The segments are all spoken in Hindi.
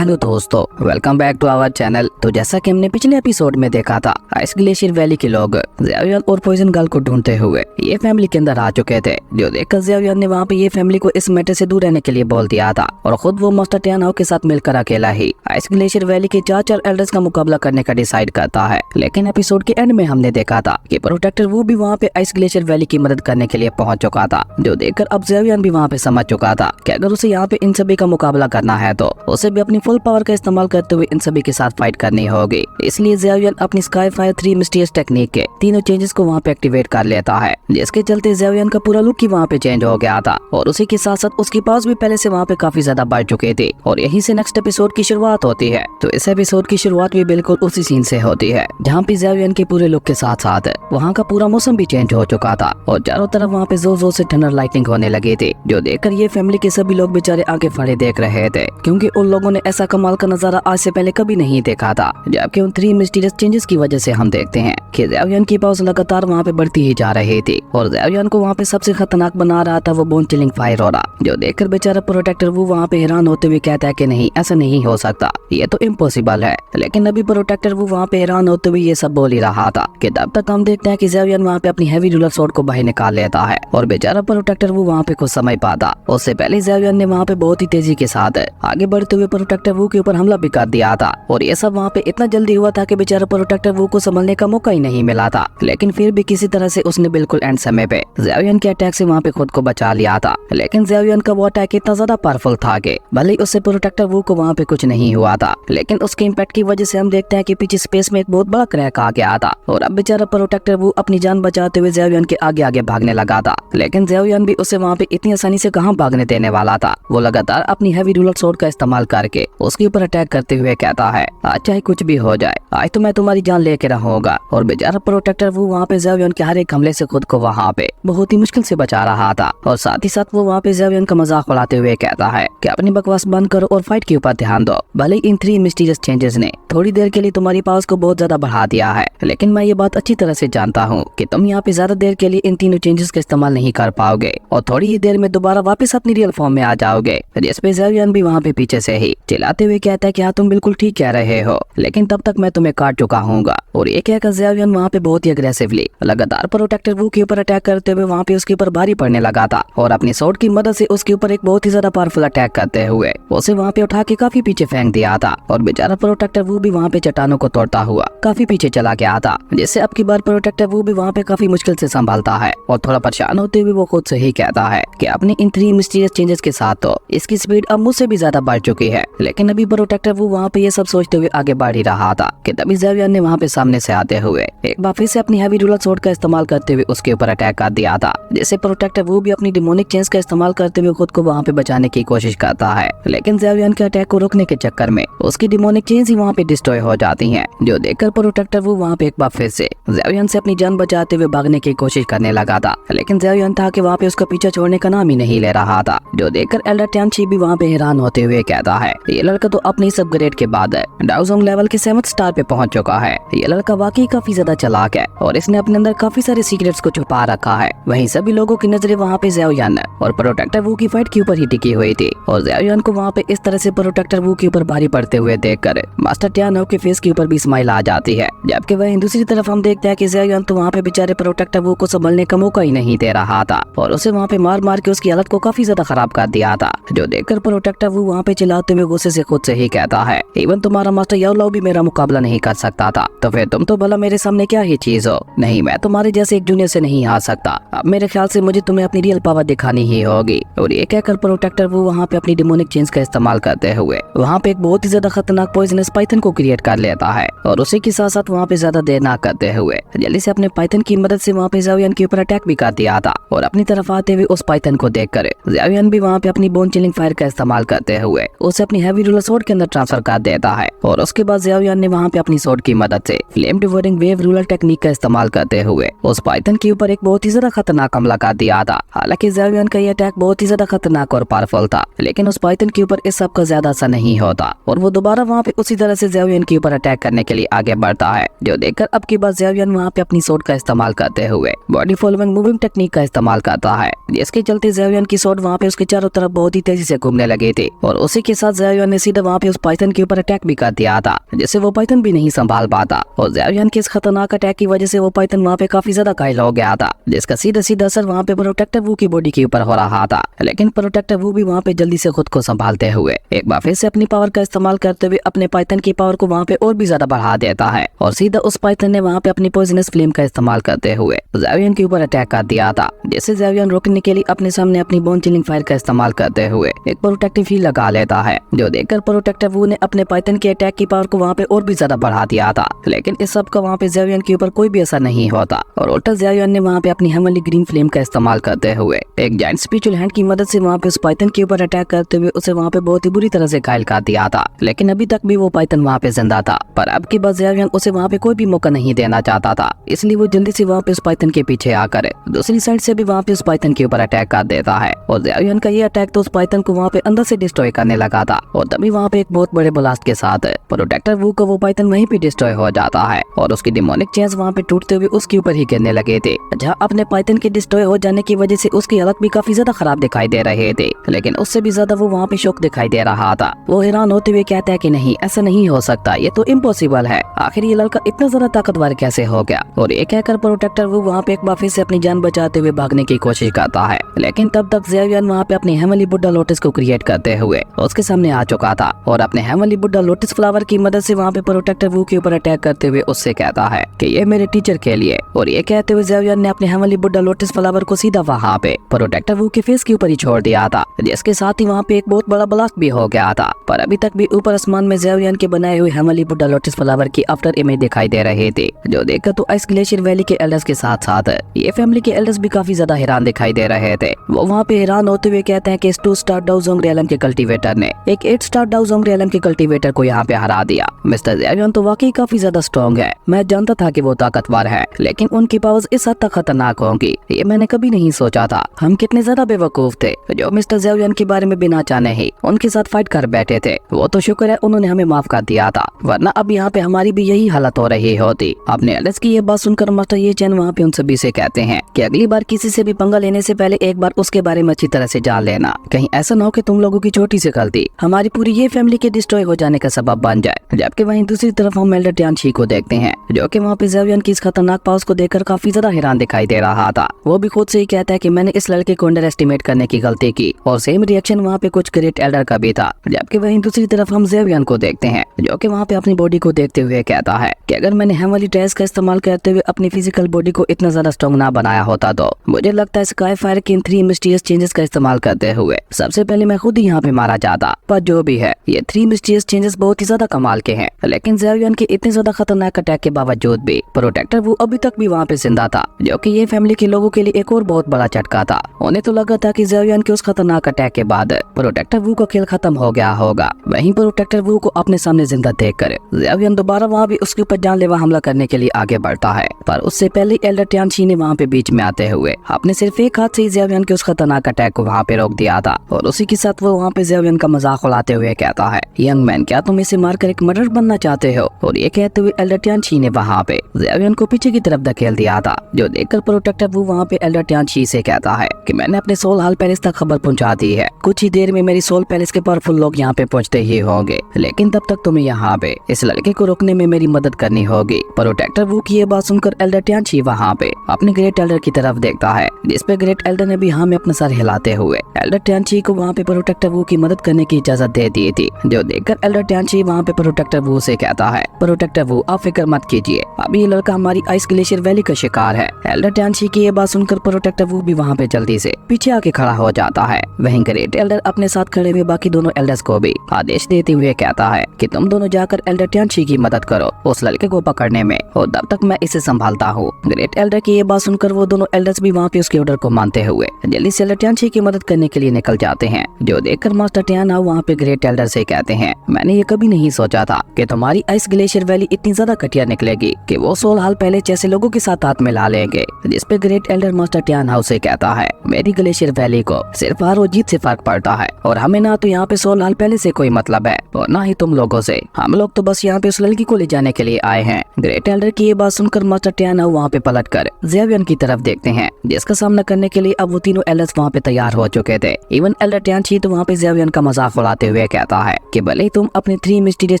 हेलो दोस्तों, welcome back to our channel. तो जैसा कि हमने पिछले एपिसोड में देखा था, आइस ग्लेशियर वैली के लोग ज़ेवियन और पॉइजन गर्ल को ढूंढते हुए ये फैमिली के अंदर आ चुके थे, जो देखकर ज़ेवियन ने वहाँ पे ये फैमिली को इस मैटर से दूर रहने के लिए बोल दिया था और खुद वो मास्टर टियानो के साथ मिलकर अकेला ही आइस ग्लेशियर वैली के चार एल्डर्स का मुकाबला करने का डिसाइड करता है। लेकिन एपिसोड के एंड में हमने देखा था कि प्रोटेक्टर वो भी वहाँ पे आइस ग्लेशियर वैली की मदद करने के लिए पहुंच चुका था, जो देखकर अब ज़ेवियन भी वहाँ पे समझ चुका था कि अगर उसे यहाँ पे इन सभी का मुकाबला करना है तो उसे भी अपनी फुल पावर का इस्तेमाल करते हुए इन सभी के साथ फाइट करनी होगी। इसलिए ज़ेवियन अपनी स्काई फायर 3 मिस्टीरियस टेक्निक के तीनों चेंजेस को वहाँ पे एक्टिवेट कर लेता है, जिसके चलते ज़ेवियन का पूरा लुक ही वहाँ पे चेंज हो गया था और उसी के साथ साथ उसकी पावर्स भी पहले से वहाँ पे काफी ज्यादा बढ़ चुके थे। और यहीं से नेक्स्ट एपिसोड की शुरुआत होती है। तो इस एपिसोड की शुरुआत भी बिल्कुल उसी सीन से होती है जहाँ पे ज़ेवियन के पूरे लुक के साथ साथ वहाँ का पूरा मौसम भी चेंज हो चुका था और चारों तरफ वहाँ पे जोर जोर से थंडर लाइटनिंग होने लगी थी, जो देखकर ये फैमिली के सभी लोग बेचारे आगे फड़े देख रहे थे, क्योंकि उन लोगों ने ऐसा कमाल का नजारा आज से पहले कभी नहीं देखा था। जबकि उन 3 मिस्टीरियस चेंजेस की वजह से हम देखते हैं कि ज़ेवियन की पावर्स लगातार वहाँ पे बढ़ती ही जा रही थी और ज़ेवियन को वहाँ पे सबसे खतरनाक बना रहा था वो बोन चिलिंग फायर ऑरा, जो देखकर बेचारा प्रोटेक्टर वो वहाँ पे हैरान होते हुए कहता है कि नहीं, ऐसा नहीं हो सकता, ये तो इम्पॉसिबल है। लेकिन अभी प्रोटेक्टर वो वहाँ पे हैरान होते हुए ये सब बोल ही रहा था कि तब तक हम देखते हैं कि ज़ेवियन वहाँ पे अपनी हैवी रूलर स्वॉर्ड को बाहर निकाल लेता है और बेचारा प्रोटेक्टर वो वहाँ पे कुछ समझ पाता। उससे पहले ज़ेवियन ने वहाँ पे बहुत ही तेजी के साथ आगे बढ़ते हुए प्रोटेक्टर वो के ऊपर हमला भी कर दिया था और ये सब वहाँ पे इतना जल्दी हुआ था कि बेचारा प्रोटेक्टर वो को संभलने का मौका ही नहीं मिला था। लेकिन फिर भी किसी तरह से उसने बिल्कुल एंड समय पे ज़ेवियन के अटैक से वहाँ पे खुद को बचा लिया था। लेकिन ज़ेवियन का वो अटैक इतना ज्यादा पावरफुल था कि भले ही उससे प्रोटेक्टर वो को वहाँ पे कुछ नहीं हुआ था, लेकिन उसके इम्पैक्ट की वजह से हम देखते हैं कि पीछे स्पेस में एक बहुत बड़ा क्रैक आ गया था और अब बेचारा प्रोटेक्टर वो अपनी जान बचाते हुए ज़ेवियन के आगे आगे भागने लगा था। लेकिन ज़ेवियन भी उसे वहाँ पे इतनी आसानी से कहाँ भागने देने वाला था। वो लगातार अपनी हैवी रूलर स्वॉर्ड का इस्तेमाल करके उसके ऊपर अटैक करते हुए कहता है, आज चाहे कुछ भी हो जाए, आज तो मैं तुम्हारी जान लेके रहूंगा। और बेचारा प्रोटेक्टर वो वहाँ पे ज़ेवियन के हर एक हमले से खुद को वहाँ पे बहुत ही मुश्किल से बचा रहा था और साथ ही साथ वो वहाँ पे ज़ेवियन का मजाक उड़ाते हुए कहता है कि अपनी बकवास बंद करो और फाइट के ऊपर ध्यान दो। भले इन 3 मिस्टीरियस चेंजेस ने थोड़ी देर के लिए तुम्हारी पावर्स को बहुत ज्यादा बढ़ा दिया है, लेकिन मैं ये बात अच्छी तरह से जानता हूँ कि तुम यहाँ पे ज्यादा देर के लिए इन तीनों चेंजेस का इस्तेमाल नहीं कर पाओगे और थोड़ी ही देर में दोबारा वापस अपनी रियल फॉर्म में आ जाओगे। जिसपे ज़ेवियन भी वहाँ पे पीछे से ही चिल्लाते हुए कहता है कि हाँ, तुम बिल्कुल ठीक कह रहे हो, लेकिन तब तक मैं तुम्हें काट चुका हूँगा। और ये कहकर ज़ेवियन वहाँ पे बहुत ही अग्रेसिवली लगातार प्रोटेक्टर वो के ऊपर अटैक करते हुए वहाँ पे उसके ऊपर भारी पड़ने लगा था और अपनी स्वॉर्ड की मदद से उसके ऊपर एक बहुत ही ज्यादा पावरफुल अटैक करते हुए उसे वहाँ पे उठा के काफी पीछे फेंक दिया था और बेचारा प्रोटेक्टर वो भी वहाँ पे चट्टानों को तोड़ता हुआ काफी पीछे चला गया था, जिससे अब की बार प्रोटेक्टर वो भी वहाँ पे काफी मुश्किल से संभालता है और थोड़ा परेशान होते हुए वो खुद से ही कहता है कि अपने इन 3 मिस्टीरियस चेंजेस के साथ तो इसकी स्पीड अब मुझसे भी ज्यादा बढ़ चुकी है। लेकिन अभी प्रोटेक्टर वो वहाँ पे ये सब सोचते हुए आगे बढ़ ही रहा था कि तभी ज़ेवियन ने वहाँ पे सामने से आते हुए एक बार फिर से अपनी हैवी रूलर स्वॉर्ड का इस्तेमाल करते हुए उसके ऊपर अटैक कर दिया था, जिससे प्रोटेक्टर वो भी अपनी डिमोनिक चेंज का इस्तेमाल करते हुए खुद को वहाँ पे बचाने की कोशिश करता है। लेकिन ज़ेवियन के अटैक को रोकने के चक्कर में उसकी डिमोनिक चेंज ही वहाँ पे डिस्ट्रॉय हो जाती है, जो देखकर प्रोटेक्टर वो वहाँ पे एक बार फिर से ज़ेवियन से अपनी जान बचाते हुए भागने की कोशिश करने लगा था। लेकिन ज़ेवियन था कि वहाँ पे उसका पीछा छोड़ने का नाम ही नहीं ले रहा था, जो देखकर एल्डर टियानशी भी वहाँ पे हैरान होते हुए कहता है, ये लड़का तो अपने इस अपग्रेड के बाद डाउजोंग लेवल के 7th स्टार पे पहुंच चुका है। ये लड़का वाकई काफी ज्यादा चालाक है और इसने अपने अंदर काफी सारे सीक्रेट्स को छुपा रखा है। वहीं सभी लोगों की नजरें वहाँ पे ज़ेवियन और प्रोटेक्टर वो की फाइट के ऊपर ही टिकी हुई थी और ज़ेवियन को वहाँ पे इस तरह से प्रोटेक्टर वो के ऊपर भारी पड़ते हुए देखकर मास्टर टियानो के फेस के ऊपर भी स्माइल आ जाती है। जबकि वहीं दूसरी तरफ हम देखते हैं कि ज़ेवियन तो वहाँ पे बेचारे प्रोटेक्टर वो को संभलने का मौका ही नहीं दे रहा था और उसे वहाँ पे मार मार के उसकी हालत को काफी ज्यादा खराब कर दिया था, जो देखकर प्रोटेक्टर वो वहाँ पे चिल्लाते हुए गुस्से से खुद से ही कहता है, इवन तुम्हारा मास्टर याओलाओ भी मेरा मुकाबला नहीं कर सकता था, तो फिर तुम तो भला मेरे सामने क्या ही चीज हो। नहीं, मैं तुम्हारे जैसे एक जूनियर से नहीं आ सकता। अब मेरे ख्याल से मुझे तुम्हें अपनी रियल पावर दिखानी ही होगी। और ये कहकर प्रोटेक्टर वो वहाँ पे अपनी डिमोनिक चेंज का इस्तेमाल करते हुए वहाँ पे एक बहुत ही ज्यादा खतरनाक पॉइजनस पाइथन को क्रिएट कर लेता है और उसी के साथ साथ वहाँ पे ज्यादा देर ना करते हुए जल्दी से अपने पाइथन की मदद से वहाँ पे ज़ेवियन के ऊपर अटैक भी कर दिया था और अपनी तरफ आते हुए उस पाइथन को देखकर ज़ेवियन भी वहाँ पे अपनी बोन चिलिंग फायर का इस्तेमाल करते हुए उसे अपनी हैवी रूलर स्वॉर्ड के अंदर ट्रांसफर कर देता है और उसके बाद ज़ेवियन ने वहाँ पे अपनी स्वॉर्ड की मदद से flame devouring wave ruler technique का इस्तेमाल करते हुए उस पाइथन के ऊपर एक बहुत ही ज्यादा खतरनाक हमला कर दिया था। हालांकि ज़ेवियन का ये अटैक बहुत ही ज्यादा खतरनाक और पावरफुल था, लेकिन उस पाइथन के ऊपर इस सब का ज्यादा असर नहीं होता और वो दोबारा वहाँ पे उसी तरह से ज़ेवियन के ऊपर अटैक करने के लिए आगे बढ़ता है, जो देखकर अब की बार ज़ेवियन वहाँ पे अपनी स्वॉर्ड का इस्तेमाल करते हुए बॉडी फॉलोइंग मूविंग टेक्निक का इस्तेमाल करता है, जिसके चलते ज़ेवियन की स्वॉर्ड वहाँ पे उसके चारों तरफ बहुत ही तेजी से घूमने लगे थे और उसी के साथ ज़ेवियन ने सीधा वहाँ पे उस पाइथन के ऊपर अटैक भी कर दिया था, जिससे वो पाइथन भी नहीं संभाल पाता और ज़ेवियन के इस खतरनाक अटैक की वजह से वो पाइथन वहाँ पे काफी ज्यादा घायल हो गया था, जिसका सीधा सीधा असर वहाँ पे प्रोटेक्टर वू की बॉडी के ऊपर हो रहा था। लेकिन प्रोटेक्टर वू भी वहाँ पे जल्दी से खुद को संभालते हुए एक बार फिर से अपनी पावर का इस्तेमाल करते हुए अपने पाइथन की पावर को वहाँ पे और भी ज्यादा बढ़ा देता है और सीधा उस पाइथन ने वहाँ पे अपनी पॉइजनस फ्लेम का इस्तेमाल करते हुए ज़ेवियन के ऊपर अटैक कर दिया था, जिससे ज़ेवियन रोकने के लिए अपने सामने अपनी बोन चिलिंग फायर का इस्तेमाल करते हुए एक प्रोटेक्टिव हील लगा लेता है, जो देखकर प्रोटेक्टर वू ने अपने पाइथन के अटैक की पावर को वहाँ पे और भी ज्यादा बढ़ा दिया था। लेकिन इस सब का वहाँ पे ज़ेवियन के ऊपर कोई भी असर नहीं होता और उल्टा ज़ेवियन ने वहाँ पे अपनी हेवनली ग्रीन फ्लेम का इस्तेमाल करते हुए एक जायंट स्पिरिचुअल हैंड की मदद से वहाँ पे उस पाइथन के ऊपर अटैक करते हुए उसे वहाँ पे बहुत ही बुरी तरह से घायल कर दिया था। लेकिन अभी तक भी वो पाइथन वहाँ पे जिंदा था, पर अब की बार ज़ेवियन उसे वहाँ पे कोई भी मौका नहीं देना चाहता था, इसलिए वो जल्दी से वहाँ पे उस पाइथन के पीछे आकर दूसरी साइड से भी वहाँ पे उस पाइथन के ऊपर अटैक कर देता है और ज़ेवियन का ये अटैक तो उस पाइथन को वहाँ पे अंदर से डिस्ट्रॉय करने लगा था और तभी वहाँ पे एक बहुत बड़े ब्लास्ट के साथ प्रोटेक्टर वू को वो पाइथन वहीं पे डिस्ट्रॉय हो जाता है और उसकी डिमोनिक चेंज वहाँ पे टूटते हुए उसके ऊपर ही गिरने लगे थे, जहाँ अपने पाइथन के डिस्ट्रॉय हो जाने की वजह से उसकी हालत भी काफी ज्यादा खराब दिखाई दे रहे थे। लेकिन उससे भी ज्यादा वो वहाँ पे शौक दिखाई दे रहा था। वो हैरान होते हुए कहता है कि नहीं, ऐसा नहीं हो सकता, ये तो इम्पॉसिबल है, आखिर ये लड़का इतना ज्यादा ताकतवर कैसे हो गया। और ये कहकर प्रोटेक्टर वो वहाँ पे एक बार फिर से अपनी जान बचाते हुए भागने की कोशिश करता है। लेकिन तब तक ज़ेवियन वहाँ पे अपनी हेवनली बुड्ढा लोटस को क्रिएट करते हुए उसके सामने आ चुका था और अपने हेवनली बुड्ढा लोटस फ्लावर की मदद से वहाँ पे प्रोटेक्टर वू के ऊपर अटैक करते हुए उससे कहता है कि ये मेरे टीचर के लिए। और ये कहते हुए ज़ेवियन ने अपने हेवनली बुड्ढा लोटस फ्लावर को सीधा वहाँ पे प्रोटेक्टर वू के फेस के ऊपर ही छोड़ दिया था, जिसके साथ ही वहाँ पे एक बहुत बड़ा ब्लास्ट भी हो गया था। पर अभी तक भी ऊपर आसमान में ज़ेवियन के बनाए हुए हेवनली बुड्ढा लोटस फ्लावर की आफ्टर इमेज दिखाई दे रहे थे, जो देखकर तो आइस ग्लेशियर वैली के एल्डर्स के साथ साथ ये फैमिली के एल्डर्स भी काफी ज्यादा हैरान दिखाई दे रहे थे। वो वहाँ पे हैरान होते हुए कहते हैं कि इस 2 स्टार डाउजोंग रियलम के कल्टीवेटर ने एक 8 स्टार डाउजोंग रियलम के कल्टीवेटर को यहाँ पे हरा दिया। मिस्टर ज़ेवियन तो वाकई काफी ज्यादा स्ट्रॉन्ग है, मैं जानता था कि वो ताकतवर है, लेकिन उनकी पावर्स इस हद तक खतरनाक होंगी ये मैंने कभी नहीं सोचा था। हम कितने ज्यादा बेवकूफ थे जो मिस्टर ज़ेवियन के बारे में बिना जाने ही उनके साथ फाइट कर बैठे थे। वो तो शुक्र है उन्होंने हमें माफ कर दिया था, वरना अब यहाँ पे हमारी भी यही हालत हो रही होती। अपने एल्डर्स की ये बात सुनकर मास्टर ये चैन वहाँ पे उन सभी से कहते हैं कि अगली बार किसी से भी पंगा लेने से पहले एक बार उसके बारे में अच्छी तरह से जान लेना, कहीं ऐसा ना हो कि तुम लोगों की छोटी सी गलती हमारी पूरी ये फैमिली के डिस्ट्रॉय हो जाने का सबब बन जाए। जबकि वहीं दूसरी तरफ हम एल्डर टियानशी को देखते हैं, जो कि वहाँ पे ज़ेवियन की इस खतरनाक पावर्स को देखकर काफी ज्यादा हैरान दिखाई दे रहा था। वो भी खुद से ही कहता है कि मैंने इस लड़के को अंडर एस्टिमेट करने की गलती की और सेम रिएक्शन वहाँ पे कुछ ग्रेट एल्डर का भी था। जबकि वहीं दूसरी तरफ हम ज़ेवियन को देखते हैं, जो कि वहाँ पे अपनी बॉडी को देखते हुए कहता है कि अगर मैंने हेवनली ड्रेस का इस्तेमाल करते हुए अपनी फिजिकल बॉडी को इतना ज्यादा स्ट्रॉन्ग ना बनाया होता तो मुझे लगता है स्काई फायर के इन 3 मिस्टीरियस चेंजेस का इस्तेमाल करते हुए सबसे पहले मैं खुद ही यहाँ पे मारा जाता। पर जो भी है, ये 3 मिस्टीरियस चेंजेस बहुत ही ज्यादा कमाल के हैं। लेकिन ज़ेवियन के इतने ज्यादा खतरनाक अटैक के बावजूद भी प्रोटेक्टर वो अभी तक भी वहाँ पे जिंदा था, जो कि ये फैमिली के लोगों के लिए एक और बहुत बड़ा झटका था। उन्हें तो लगा था कि ज़ेवियन के उस खतरनाक अटैक के बाद प्रोटेक्टर वू का खेल खत्म हो गया होगा। वहीं प्रोटेक्टर वू को अपने सामने जिंदा देखकर ज़ेवियन दोबारा वहाँ भी उसके ऊपर जानलेवा हमला करने के लिए आगे बढ़ता है। पर उससे पहले एल्डर टियानशी ने वहाँ पे बीच में आते हुए अपने सिर्फ एक हाथ से ज़ेवियन के उस खतरनाक अटैक को वहाँ पे रोक दिया था और उसी के साथ वो वहाँ पे ज़ेवियन का मजाक उड़ाते हुए कहता है, यंग मैन, क्या तुम इसे मारकर एक मर्डर बनना चाहते हो? और ये कहते हुए एल्डर टियानशी ने वहाँ पे ज़ेवियन को पीछे की तरफ धकेल दिया था, जो देखकर प्रोटेक्टर वो वहाँ पे एल्डर टियानशी से कहता है कि मैंने अपने सोल हाल पैलेस तक खबर पहुँचा दी है, कुछ ही देर में मेरी सोल पैलेस के पावरफुल लोग यहाँ पे पहुँचते ही होंगे, लेकिन तब तक तुम्हें यहाँ पे इस लड़के को रोकने में मेरी मदद करनी होगी। प्रोटेक्टर वू की ये बात सुनकर एल्डर टियानशी वहाँ पे अपने ग्रेट एल्डर की तरफ देखता है, जिसपे ग्रेट एल्डर ने भी हाँ में अपना सर हिलाते हुए एल्डर टियानशी को वहाँ पे प्रोटेक्टर वू की मदद करने की इजाजत दे दी थी, जो देखकर एल्डर टियानशी वहाँ पे प्रोटेक्टर वू से कहता है, प्रोटेक्टर वू आप फिक्र मत कीजिए, अभी ये लड़का हमारी आइस ग्लेशियर वैली का शिकार है। एल्डर टियानशी की ये बात सुनकर प्रोटेक्टर वू भी वहाँ पे जल्दी से पीछे आके खड़ा हो जाता है। वहीं ग्रेट एल्डर अपने साथ खड़े हुए बाकी दोनों एल्डर्स को भी आदेश देते हुए कहता है कि तुम दोनों जाकर एल्डर टियानशी की मदद करो उस लड़के को पकड़ने में, और तब तक मैं इसे संभालता हूँ। ग्रेट एल्डर की ये बात सुनकर वो दोनों एल्डर्स भी वहाँ पे उसके ऑर्डर को मानते हुए जल्दी से एल्डर टियानशी की मदद करने के लिए निकल जाते हैं, जो देखकर मास्टर टियाना वहाँ पे ग्रेट एल्डर से कहते हैं, मैंने ये कभी नहीं सोचा था कि तुम्हारी आइस ग्लेशियर वैली इतनी ज्यादा घटिया निकलेगी कि वो सोल हाल पहले जैसे लोगों के साथ हाथ मिला लेंगे। जिसपे ग्रेट एल्डर मास्टर टियाना से कहता है, मेरी ग्लेशियर वैली को सिर्फ हार और जीत से फर्क पड़ता है और हमें ना तो यहाँ पे सोल हाल पहले से कोई मतलब है और ना ही तुम लोगों से, हम लोग तो बस यहाँ पे उस लड़की को ले जाने के लिए आए हैं। ग्रेट एल्डर की ये बात सुनकर मास्टर टियाना वहाँ पे पलट कर ज़ेवियन की तरफ देखते हैं, जिसका सामना करने के लिए अब वो तीनों एल्डर्स वहाँ पे तैयार हो चुके थे। इवन एल्डर टियानशी तो वहाँ पे ज़ेवियन का मजाक उड़ाते हुए हुए कहता है कि भले ही तुम अपने 3 मिस्टीरियस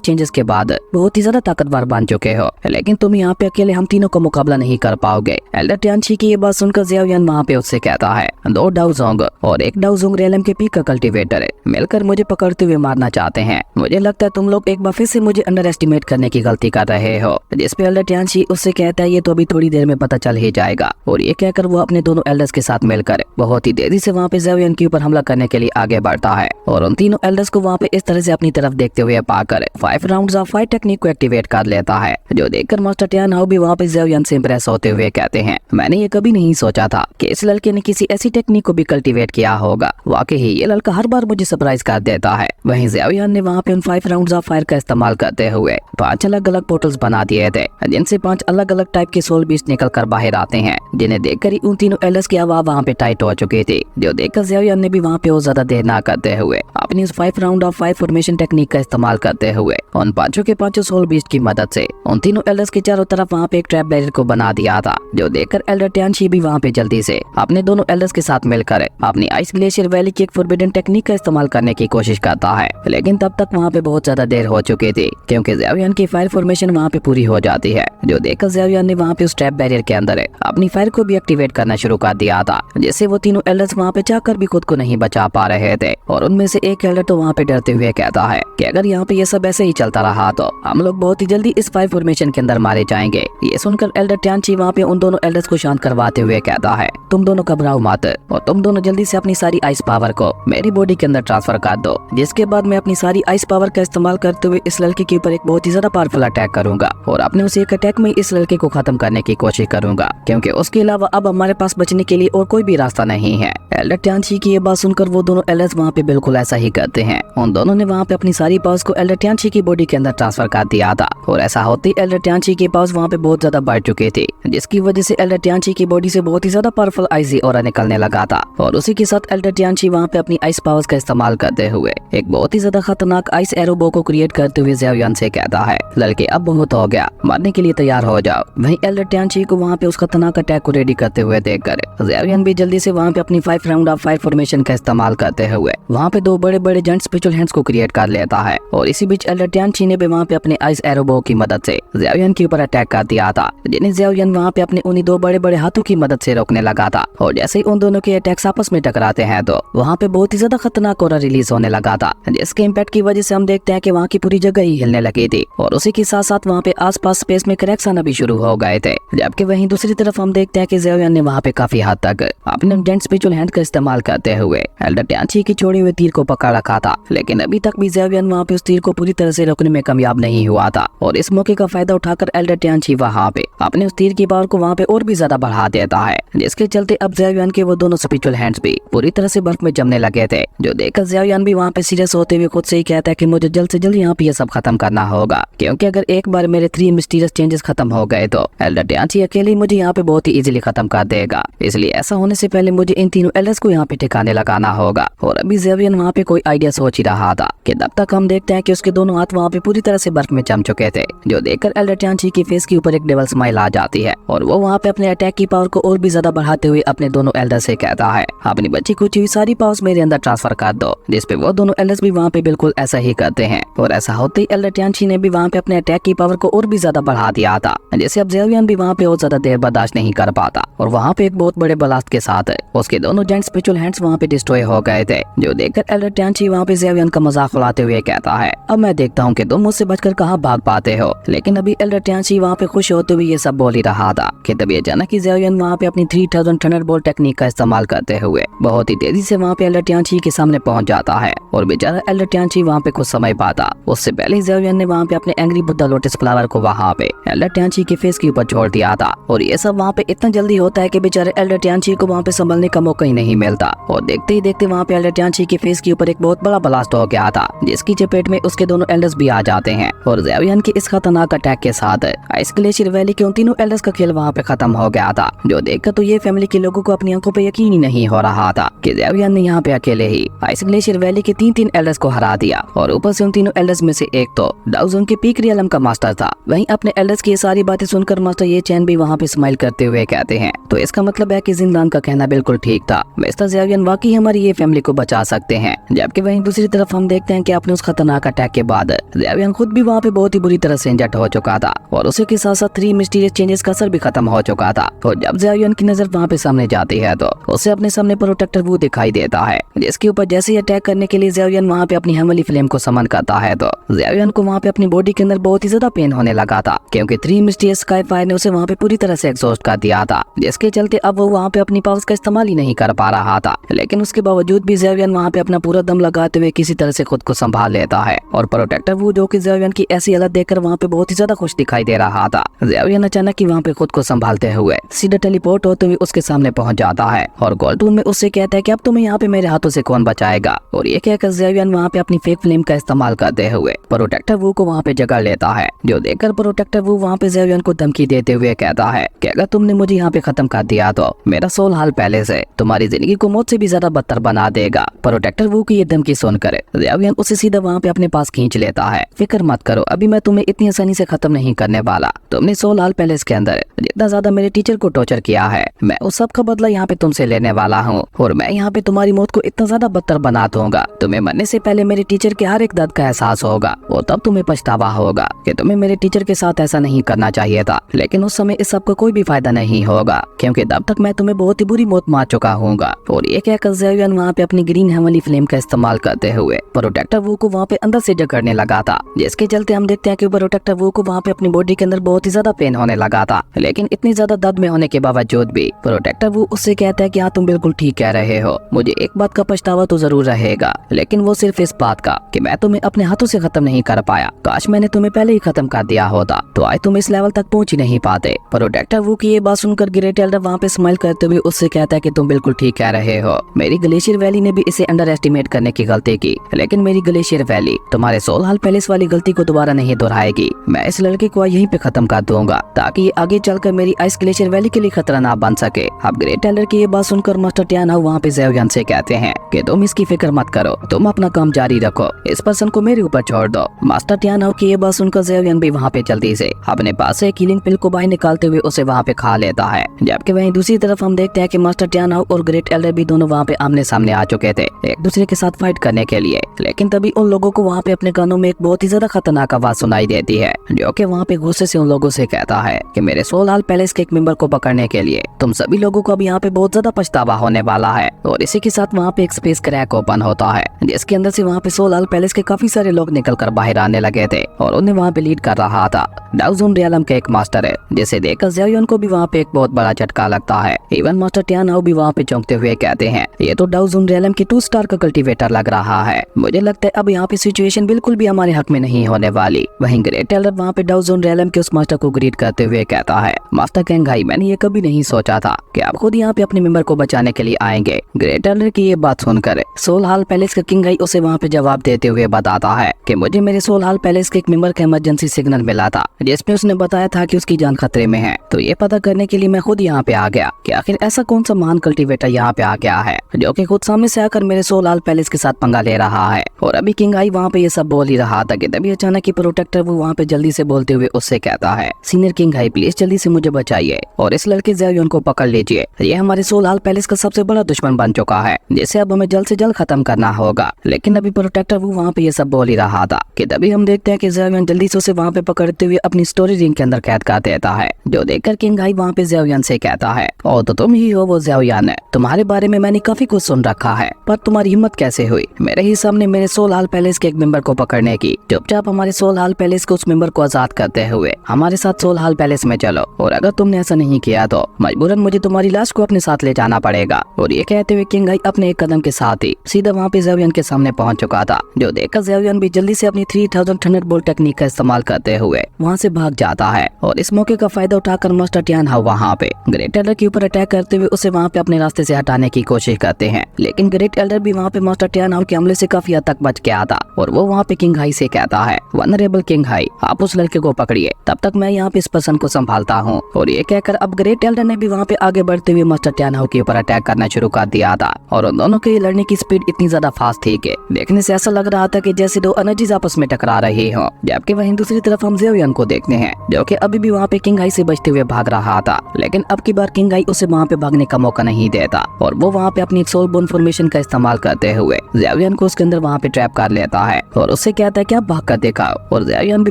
चेंजेस के बाद बहुत ही ज्यादा ताकतवर बन चुके हो, लेकिन तुम यहाँ पे अकेले हम तीनों का मुकाबला नहीं कर पाओगे। एल्डर टियानशी की ये बात सुनकर ज़ियाओ यान वहाँ पे उससे कहता है 2 डाओजोंग और 1 डाओजोंग रेलम के पीक का कल्टीवेटर है, मिलकर मुझे पकड़ते हुए मारना चाहते हैं। मुझे लगता है तुम लोग एक बार फिर से मुझे अंडर एस्टिमेट करने की गलती कर रहे हो। जिसपे एल्डर टियानशी उससे कहता है ये तो अभी थोड़ी देर में पता चल ही जाएगा। और ये कहकर वो अपने दोनों एल्डर्स के साथ मिलकर बहुत ही तेजी से वहाँ पे ज़ियाओ यान के ऊपर हमला करने के लिए आगे बढ़ता है और उन तीनों एल्डर्स को वहाँ पे इस तरह से अपनी तरफ देखते हुए पाकर 5 राउंड्स ऑफ फाइट टेक्निक को एक्टिवेट कर लेता है, जो देखकर मास्टर टियान हाउ भी वहाँ पे ज़ियाओ यान से इंप्रेस होते हुए कहते हैं मैंने ये कभी नहीं सोचा था कि इस लड़के ने किसी ऐसी टेक्निक को भी कल्टीवेट किया होगा। वाकई ही ये लड़का हर बार मुझे सरप्राइज कर देता है। वहीं ज़ियाओ यान ने वहाँ पे उन 5 राउंड्स ऑफ फायर का इस्तेमाल करते हुए 5 अलग अलग पोर्टल्स बना दिए थे, जिनसे 5 अलग अलग टाइप के सोल बीस्ट निकल कर बाहर आते हैं, जिन्हें देखकर ही उन तीनों एल्डर्स की आवाज वहाँ पे टाइट हो चुकी थी। जो देखकर ज़ियाओ यान ने भी वहाँ पे और ज्यादा देर ना करते हुए अपनी उस 5 राउंड ऑफ 5 फॉर्मेशन टेक्निक का इस्तेमाल करते हुए उन 5 के 5 सोल बीस्ट की मदद से उन तीनों एल्डर्स के चारों तरफ वहाँ पे एक ट्रैप बैरियर को बना दिया था। जो देखकर एल्डर टियानशी भी वहाँ पे जल्दी से अपने दोनों एल्डर्स के साथ मिलकर अपनी आइस ग्लेशियर वैली की एक फॉरबिडन टेक्निक का इस्तेमाल करने की कोशिश करता है, लेकिन तब तक वहाँ पे बहुत ज्यादा देर हो चुकी थी क्योंकि ज़ियाओ यान की फायर फॉर्मेशन वहाँ पे पूरी हो जाती है। जो देखकर ज़ियाओ यान ने वहाँ पे उस ट्रैप बैरियर के अंदर अपनी फायर को भी एक्टिवेट करना शुरू कर दिया था, जिससे वो तीनों एल्डर्स वहाँ पे जाकर भी खुद को नहीं बचा पा रहे थे। और उनमें से एक एल्डर तो वहाँ पे डरते हुए कहता है कि अगर यहाँ पे ये सब ऐसे ही चलता रहा तो हम लोग बहुत ही जल्दी इस फायर फॉर्मेशन के अंदर मारे जाएंगे। ये सुनकर एल्डर टियानशी वहाँ पे उन दोनों एल्डर्स को शांत करवाते हुए कहता है तुम दोनों घबराओ मत और तुम दोनों जल्दी से अपनी सारी आइस पावर को मेरी बॉडी के अंदर ट्रांसफर कर दो, जिसके बाद मैं अपनी सारी आइस पावर का इस्तेमाल करते हुए इस लड़के के ऊपर एक बहुत ही ज्यादा पावरफुल अटैक करूंगा और अपने उस एक अटैक में इस लड़के को खत्म करने की कोशिश करूंगा, क्योंकि उसके अलावा अब हमारे पास बचने के लिए और कोई भी रास्ता नहीं है। एल्डर टियानशी की ये बात सुनकर वो दोनों एल्डर्स वहाँ पे बिल्कुल ऐसा ही करते हैं। उन दोनों ने वहाँ पे अपनी सारी पावर्स को एल्डर टियानशी की बॉडी के अंदर ट्रांसफर कर दिया था और ऐसा होते ही एल्डर टियानशी की पावर्स वहाँ पे बहुत ज्यादा बढ़ चुकी थी, जिसकी वजह से एल्डर टियानशी की बॉडी से बहुत ही ज्यादा पावरफुल आइसी ऑरा निकलने लगा था। और उसी के साथ एल्डर टियानशी वहाँ पे अपनी आइस पावर्स का इस्तेमाल करते हुए एक बहुत ही ज्यादा खतरनाक आइस एरो बो को क्रिएट करते हुए ज़ियाओ यान से कहता है लड़के अब बहुत हो गया, मरने के लिए तैयार हो जाओ। वहीं एल्डर टियानशी को वहाँ पे उस खतरनाक अटैक को रेडी करते हुए देखकर ज़ियाओ यान भी जल्दी से वहाँ पे अपनी 5 राउंड ऑफ 5 फॉर्मेशन का इस्तेमाल करते हुए वहाँ पे 2 बड़े बड़े जेंट स्पिरिचुअल हैंड्स को क्रिएट कर लेता है। और इसी बीच एल्डर टियानशी ने भी वहाँ पे अपने आइस एरो बो की मदद से ज़ियाओ यान के ऊपर अटैक कर दिया था, जिन्हें ज़ियाओ यान वहाँ पे अपने उन्हीं 2 बड़े बड़े हाथों की मदद से रोकने लगा था। और जैसे ही उन दोनों के अटैक्स आपस में टकराते हैं तो वहाँ पे बहुत ही ज्यादा खतरनाक ऑरा रिलीज होने लगा था, जिसके इम्पैक्ट की वजह से हम देखते हैं कि वहाँ की पूरी जगह ही हिलने लगी थी और उसी के साथ साथ वहाँ पे आसपास स्पेस में क्रैक्स आना भी शुरू हो गए थे। जबकि वहीं दूसरी तरफ हम देखते हैं कि ज़ियाओ यान ने वहाँ पे काफी हद तक अपने जेंट स्पिरिचुअल हैंड का इस्तेमाल करते हुए एल्डर टियानशी की छोड़ी हुए तीर को पकड़ रखा था, लेकिन अभी तक भी ज़ियाओ यान वहाँ पे उस तीर को पूरी तरह से रोकने में कामयाब नहीं हुआ था। और इस मौके का फायदा उठाकर एल्डर टियानशी वहाँ पे अपने उस तीर की पावर को वहाँ पे और भी ज्यादा बढ़ा देता है, जिसके चलते अब ज़ियाओ यान के वो दोनों स्पिरिचुअल हैंड्स भी पूरी तरह से बर्फ में जमने लगे थे। जो देखकर ज़ियाओ यान भी वहाँ पे सीरियस होते हुए खुद से ही कहता है कि मुझे जल्द से जल्द यहाँ पे ये सब खत्म करना होगा, क्योंकि अगर एक बार मेरे 3 मिस्टीरियस चेंजेस खत्म हो गए तो एल्डर टियानशी अकेले मुझे यहाँ पे बहुत ही इजीली खत्म कर देगा। इसलिए ऐसा होने से पहले मुझे इन तीनों एल्डर्स को यहाँ पे ठिकाने लगाना होगा। और अभी ज़ियाओ यान वहाँ पे कोई आइडिया सोच ही रहा था कि तब तक हम देखते हैं कि उसके दोनों हाथ वहाँ पे पूरी तरह से बर्फ में जम चुके थे। जो देखकर एल्डर टियानशी की फेस के ऊपर एक डेविल स्माइल आ जाती है और वो वहाँ पे अपने अटैक की पावर को और भी ज्यादा बढ़ाते हुए अपने दोनों एल्डर से कहता है अपनी बच्ची कुछ हुई सारी पावर्स मेरे अंदर ट्रांसफर कर दो, जिसपे वो दोनों एल्डर्स भी वहाँ पे बिल्कुल ऐसा ही करते हैं। और ऐसा होते ही एल्डर टियानशी ने भी वहाँ पे अपने अटैक की पावर को और भी ज्यादा बढ़ा दिया था, जैसे अब ज़ियाओ यान भी वहाँ पे और ज्यादा देर बर्दाश्त नहीं कर पाता और वहाँ पे एक बहुत बड़े ब्लास्ट के साथ उसके दोनों जेंट स्पिरिचुअल हैंड्स वहाँ पे डिस्ट्रॉय हो गए थे। जो देखकर एल्डर टियानशी वहाँ पे ज़ियाओ यान का मजाक उड़ाते हुए कहता है अब मैं देखता हूँ कि तुम मुझसे बचकर कहाँ भाग पाते हो। लेकिन अभी एल्डर टियानशी वहाँ पे खुश होते हुए ये सब बोल ही रहा था कि तभी अचानक ही ज़ियाओ यान वहाँ पे अपनी 3000 थंडरबोल्ट टेक्निक का इस्तेमाल करते हुए बहुत ही तेजी से वहाँ पे एल्डर टियानशी के सामने पहुंच जाता है और बेचारा एल्डर टियानशी वहाँ पे कुछ समय पाता। उससे पहले ज़ियाओ यान ने वहाँ पे अपने एंग्री बुद्धा लोटस फ्लावर को वहाँ पे एल्डर टियानशी के फेस के ऊपर छोड़ दिया था। और ये सब वहाँ पे इतना जल्दी होता है कि बेचारे एल्डर टियानशी को वहाँ पे संभलने का मौका ही नहीं मिलता और देखते ही देखते वहाँ पे एल्डर टियानशी के फेस के ऊपर एक बहुत बड़ा ब्लास्ट हो गया था, जिसकी चपेट में उसके दोनों एल्डर्स भी आ जाते हैं। और ज़ियाओ यान के इस खतरनाक अटैक के साथ आइस ग्लेशियर वैली के उन तीनों एल्डर्स का खेल वहाँ पे खत्म हो गया था। जो देखकर तो ये फैमिली के लोगों को अपनी आंखों पे यकीन ही नहीं हो रहा था कि ज़ियाओ यान ने यहाँ पे अकेले ही आइस ग्लेशियर वैली के 3 एल्डर्स को हरा दिया और ऊपर से उन तीनों एल्डर्स में से एक तो डाउजोंग के पीक रियलम का मास्टर था। वहीं अपने एल्डर्स की ये सारी बातें सुनकर मास्टर ये चैन भी वहाँ पे स्माइल करते हुए कहते हैं तो इसका मतलब है कि जिंदान का कहना बिल्कुल ठीक था, मिस्टर ज़ियाओ यान वाकई हमारी ये फैमिली को बचा सकते हैं। जबकि वहीं दूसरी दूसरी तरफ हम देखते हैं कि अपने उस खतरनाक अटैक के बाद ज़ेवियन खुद भी वहाँ पे बहुत ही बुरी तरह से इंजर्ड हो चुका था और उसी के साथ साथ 3 मिस्टीरियस चेंजेस का असर भी खत्म हो चुका था। और जब ज़ेवियन की नजर वहाँ पे सामने जाती है तो उसे अपने सामने प्रोटेक्टर वू दिखाई देता है, जिसके ऊपर जैसे ही अटैक करने के लिए ज़ेवियन वहाँ पे अपनी हेवनली फ्लेम को समन करता है तो ज़ेवियन को वहाँ पे अपनी बॉडी के अंदर बहुत ही ज्यादा पेन होने लगा था, क्योंकि 3 मिस्टीरियस स्काई फायर ने उसे वहाँ पे पूरी तरह से एग्जॉस्ट कर दिया था, जिसके चलते अब वो वहाँ पे अपनी पावर्स का इस्तेमाल ही नहीं कर पा रहा था। लेकिन उसके बावजूद भी ज़ेवियन वहाँ पे अपना पूरा दम लगाते हुए किसी तरह से खुद को संभाल लेता है और प्रोटेक्टर वू जो कि ज़ेवियन की ऐसी हालत देखकर वहाँ पे बहुत ही ज्यादा खुश दिखाई दे रहा था। ज़ेवियन अचानक ही वहाँ पे खुद को संभालते हुए सीधा टेलीपोर्ट होते हुए उसके सामने पहुंच जाता है और गोल्डून में उससे कहता है कि अब तुम्हें यहाँ पे मेरे हाथों से कौन बचाएगा। और ये कहकर ज़ेवियन वहाँ पे अपनी फेक फ्लेम का इस्तेमाल करते हुए प्रोटेक्टर वू को वहाँ पे जगह लेता है, जो देखकर प्रोटेक्टर वू वहाँ पे ज़ेवियन को धमकी देते हुए कहता है कि अगर तुमने मुझे यहाँ पे खत्म कर दिया तो मेरा सोल हाल पहले से तुम्हारी जिंदगी को मौत से भी ज्यादा बदतर बना देगा। प्रोटेक्टर वू की ये धमकी सुनकर ज़ेवियन उसे सीधा वहाँ पे अपने पास खींच लेता है। फिक्र मत करो, अभी मैं तुम्हें इतनी आसानी से खत्म नहीं करने वाला। तुमने सोल हाल पैलेस के अंदर जितना ज्यादा मेरे टीचर को टॉर्चर किया है, मैं उस सब का बदला यहाँ पे तुमसे लेने वाला हूँ और मैं यहाँ पे तुम्हारी मौत को इतना ज्यादा बदतर बना दूंगा। तुम्हें मरने से पहले मेरे टीचर के हर एक दर्द का एहसास होगा और तब तुम्हें पछतावा होगा कि तुम्हें मेरे टीचर के साथ ऐसा नहीं करना चाहिए था। लेकिन उस समय इस सब का कोई भी फायदा नहीं होगा, क्योंकि तब तक मैं तुम्हें बहुत ही बुरी मौत मार चुका हूँगा। और ये कहकर ज़ेवियन वहाँ पे अपनी ग्रीन हेवनली फ्लेम का इस्तेमाल करते हुए प्रोटेक्टर वू को वहाँ पे अंदर से जकड़ने लगा था, जिसके चलते हम देखते हैं कि प्रोटेक्टर वू को वहाँ पे अपनी बॉडी के अंदर बहुत ही ज्यादा पेन होने लगा था। लेकिन इतनी ज्यादा दर्द में होने के बावजूद भी प्रोटेक्टर वू उससे कहता है कि हाँ तुम बिल्कुल ठीक कह रहे हो, मुझे एक बात का पछतावा तो जरूर रहेगा, लेकिन वो सिर्फ इस बात का कि मैं तुम्हें अपने हाथों से खत्म नहीं कर पाया। काश मैंने तुम्हें पहले ही खत्म कर दिया होता तो आज तुम इस लेवल तक पहुंच ही नहीं पाते। प्रोटेक्टर वू की ये बात सुनकर ग्रेट एल्डर वहाँ पे स्माइल करते हुए उससे कहता है कि तुम बिल्कुल ठीक कह रहे हो, मेरी ग्लेशियर वैली ने भी इसे अंडर एस्टिमेट करने की गलती की, लेकिन मेरी ग्लेशियर वैली तुम्हारे सोल हाल पैलेस वाली गलती को दोबारा नहीं दोहराएगी। मैं इस लड़के को यहीं पे खत्म कर दूंगा ताकि ये आगे चलकर मेरी आइस ग्लेशियर वैली के लिए खतरा ना बन सके। अब ग्रेट एल्डर की ये बात सुनकर मास्टर टियान हाउ वहाँ पे ज़ेवियन से कहते हैं कि तुम इसकी फिक्र मत करो, तुम अपना काम जारी रखो, इस पर्सन को मेरे ऊपर छोड़ दो। मास्टर टियान हाउ की ये बात सुनकर ज़ेवियन भी वहाँ पे जल्दी से अपने पास से कीलिंग पिल को बाहर निकालते हुए उसे वहाँ पे खा लेता है। जबकि वहीं दूसरी तरफ हम देखते हैं कि मास्टर टियान हाउ और ग्रेट एल्डर भी दोनों वहाँ पे आमने सामने आ चुके थे एक दूसरे के साथ फाइट करने के लिए। लेकिन तभी उन लोगों को वहाँ पे अपने कानों में एक बहुत ही ज्यादा खतरनाक आवाज सुनाई देती है, जो कि वहाँ पे गुस्से से उन लोगों से कहता है कि मेरे सोल हाल पैलेस के एक मेंबर को पकड़ने के लिए तुम सभी लोगों को अब यहाँ पे बहुत ज्यादा पछतावा होने वाला है। और इसी के साथ वहाँ पे एक स्पेस क्रैक ओपन होता है, जिसके अंदर से वहाँ पे सोल हाल पैलेस के काफी सारे लोग निकल कर बाहर आने लगे थे और उन्हें वहाँ पे लीड कर रहा था डाउजून रियलम के एक मास्टर है, जिसे देखकर ज़ेवियन को भी वहाँ पे एक बहुत बड़ा झटका लगता है। इवन मास्टर टियान हाउ भी वहाँ पे चौंकते हुए कहते हैं ये तो डाउजून रियलम की 2 स्टार का कल्टीवेटर लग रहा है, मुझे लगता है अब यहाँ पे सिचुएशन बिल्कुल भी हमारे हक में नहीं होने वाली। वहीं ग्रेट एल्डर वहाँ पे डाउजून रियलम के उस मास्टर को ग्रीट करते हुए कहता है मास्टर केंघाई, मैंने ये कभी नहीं सोचा था कि आप खुद यहाँ पे अपने मेंबर को बचाने के लिए आएंगे। ग्रेट एल्डर की ये बात सुनकर सोल हाल पैलेस का किंगाई उसे वहाँ पे जवाब देते हुए बताता है कि मुझे मेरे सोल हाल पैलेस के एक मेंबर का इमरजेंसी सिग्नल मिला था, जिसमें उसने बताया था कि उसकी जान खतरे में है। तो ये पता करने के लिए मैं खुद यहाँ पे आ गया कि आखिर ऐसा कौन सा महान कल्टीवेटर यहाँ पे आ गया है जो कि खुद सामने से आकर मेरे सोल हाल पैलेस के साथ पंगा ले रहा है। और अभी किंगाई वहाँ पे ये सब बोल ही रहा था कि तभी अचानक ही प्रोटेक्टर वो वहाँ पे जल्दी से बोलते हुए उससे कहता है सीनियर किंगाई, प्लीज जल्दी से मुझे बचाइए और इस लड़के ज़ेवियन को पकड़ लीजिए। ये हमारे सोल हाल पैलेस का सबसे बड़ा दुश्मन बन चुका है, जिसे अब हमें जल्द से जल्द खत्म करना होगा। लेकिन अभी प्रोटेक्टर वो वहाँ पे ये सब बोल ही रहा था कि तभी हम देखते हैं कि ज़ेवियन जल्दी से उसे वहाँ पे पकड़ते हुए अपनी स्टोरी रिंग के अंदर कैद कर देता है, जो देखकर किंगाई वहाँ पे ज़ेवियन से कहता है ओ तो तुम ही हो वो ज़ेवियन, तुम्हारे बारे में मैंने काफी कुछ सुन रखा है, पर तुम्हारी हिम्मत कैसे हुई मेरे ही सामने मेरे सोल हाल पैलेस के एक मेंबर को पकड़ने की। चुपचाप हमारे सोल हाल पैलेस के उस मेंबर को आजाद करते हुए हमारे साथ सोल हाल पैलेस में चलो, और अगर तुमने ऐसा नहीं किया तो मजबूरन मुझे तुम्हारी लाश को अपने साथ ले जाना पड़ेगा। और ये कहते हुए किंगाई अपने एक कदम के साथ ही सीधा वहाँ पे ज़ेवियन के सामने पहुंच चुका था, जो देखकर ज़ेवियन भी जल्दी से अपनी 3000 थंडरबोल्ट टेक्निक का इस्तेमाल करते हुए वहाँ से भाग जाता है। और इस मौके का फायदा उठाकर मास्टर टियान हाउ वहाँ पे ग्रेट एल्डर के ऊपर अटैक करते हुए उसे वहाँ पे अपने रास्ते से हटाने की कोशिश करते हैं। लेकिन ग्रेट एल्डर भी वहाँ पे मास्टर टियान हाउ के हमले से काफी हद तक बच गया था और वो वहाँ पे किंगाई से कहता है वनरेबल किंगाई, आप उस लड़के को पकड़िए, तब तक मैं यहाँ पे इस पर्सन को संभालता हूँ। और ये कहकर अब ग्रेट एल्डर ने भी वहाँ पे आगे बढ़ते हुए मास्टर टियान हाउ के ऊपर अटैक करना शुरू कर दिया था। और उन दोनों के लड़ने की स्पीड इतनी ज्यादा फास्ट थी कि देखने से ऐसा लग रहा था कि जैसे 2 एनर्जीज आपस में टकरा रही हो। जबकि वहीं दूसरी तरफ हम ज़ेवियन को देखते हैं, जो कि अभी भी वहाँ पे किंगाई से बचते हुए भाग रहा था। लेकिन अब की बार किंगाई उसे वहाँ पे भागने का मौका नहीं देता और वो वहाँ पे अपनी एक सोल बोन फॉर्मेशन का इस्तेमाल करते हुए ज़ेवियन ज़ेवियन को उसके अंदर वहाँ पे ट्रैप कर लेता है और उससे कहता है कि आप भाग कर दिखाओ। और ज़ेवियन भी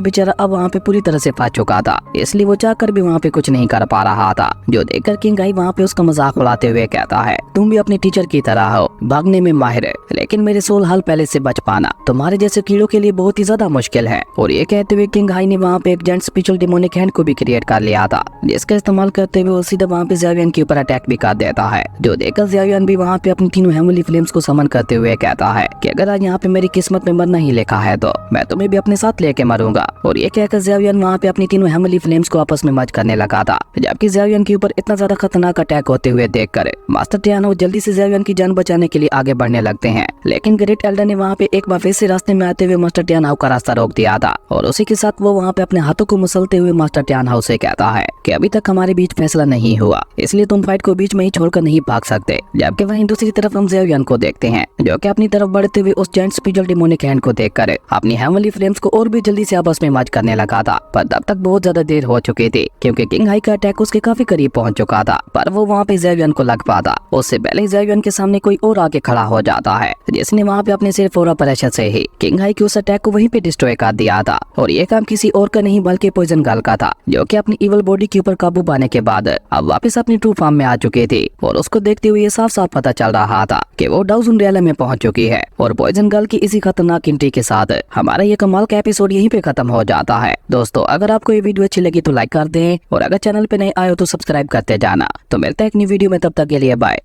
बेचारा अब वहाँ पे पूरी तरह से फंस चुका था, इसलिए वो चाहकर भी वहाँ पे कुछ नहीं कर पा रहा था। जो देखकर किंग आई वहाँ पे उसका मजाक उड़ाते हुए कहता है, तुम भी अपने टीचर की तरह हो, भागने में माहिर है, लेकिन मेरे सोल हाल पहले से बच पाना तुम्हारे जैसे कीड़ों के लिए बहुत ही ज्यादा मुश्किल है। और ये कहते हुए किंग हाई ने वहाँ पे एक जेंट स्पिरिचुअल डेमोनिक हैंड को भी क्रिएट कर लिया था, जिसका इस्तेमाल करते हुए वो सीधा वहाँ पे ज़ेवियन के ऊपर अटैक भी कर देता है। जो देखकर ज़ेवियन भी वहाँ पे अपनी तीनों हेवनली फ्लेम्स को समन करते हुए कहता है कि अगर आज यहाँ पे मेरी किस्मत में मरना ही लिखा है तो मैं तुम्हें भी अपने साथ लेके मरूंगा। और ये कहकर ज़ेवियन वहाँ पे अपनी तीनों हेवनली फ्लेम्स को आपस में मर्ज करने लगा था, जबकि ज़ेवियन के ऊपर इतना ज्यादा खतरनाक अटैक होते हुए देखकर मास्टर टियानो जल्दी से ज़ेवियन की जान बचाने के लिए आगे बढ़ने लगते हैं। लेकिन ग्रेट एल्डर ने वहाँ पे एक बार फिर से रास्ते में आते हुए मास्टर टियानो का रास्ता रोक दिया था और उसी के साथ वो वहाँ पे अपने हाथों को मसलते हुए मास्टर टियानो से कहता है कि अभी तक हमारे बीच फैसला नहीं हुआ, इसलिए तुम फाइट को बीच में ही छोड़कर नहीं भाग सकते। जबकि वहीं दूसरी तरफ हम ज़ेवियन को देखते हैं, जो कि अपनी तरफ बढ़ते हुए उस जेंट स्पिरिचुअल डेमोनिक हैंड को देखकर अपनी हेवनली फ्लेम्स को और भी जल्दी से आपस में मर्ज करने लगा था। पर तब तक बहुत ज्यादा देर हो चुकी थी, क्योंकि किंग हाई का अटैक उसके काफी करीब पहुंच चुका था, पर वो वहाँ पे ज़ेवियन को लग पाता उससे पहले ज़ेवियन के सामने कोई और आके खड़ा हो जाता है, जिसने वहाँ पे अपने सिर्फ और प्रेशर से ही किंग हाई के उस अटैक को वहीं पे डिस्ट्रॉय कर दिया था। और ये काम किसी और का नहीं बल्कि पॉइजन गर्ल का था, जो कि अपनी इवल बॉडी के ऊपर काबू पाने के बाद अब वापस अपनी ट्रू फॉर्म में आ चुकी थी। और उसको देखते हुए ये साफ साफ पता चल रहा था कि वो डाउजन रियल में पहुंच चुकी है। और पॉइजन गर्ल की इसी खतरनाक एंट्री के साथ हमारा ये कमाल का एपिसोड यहीं पे खत्म हो जाता है। दोस्तों, अगर आपको ये वीडियो अच्छी लगी तो लाइक कर दें और अगर चैनल पे नए आए हो तो सब्सक्राइब करते जाना। तो मिलते हैं एक नई वीडियो में, तब तक के लिए बाय।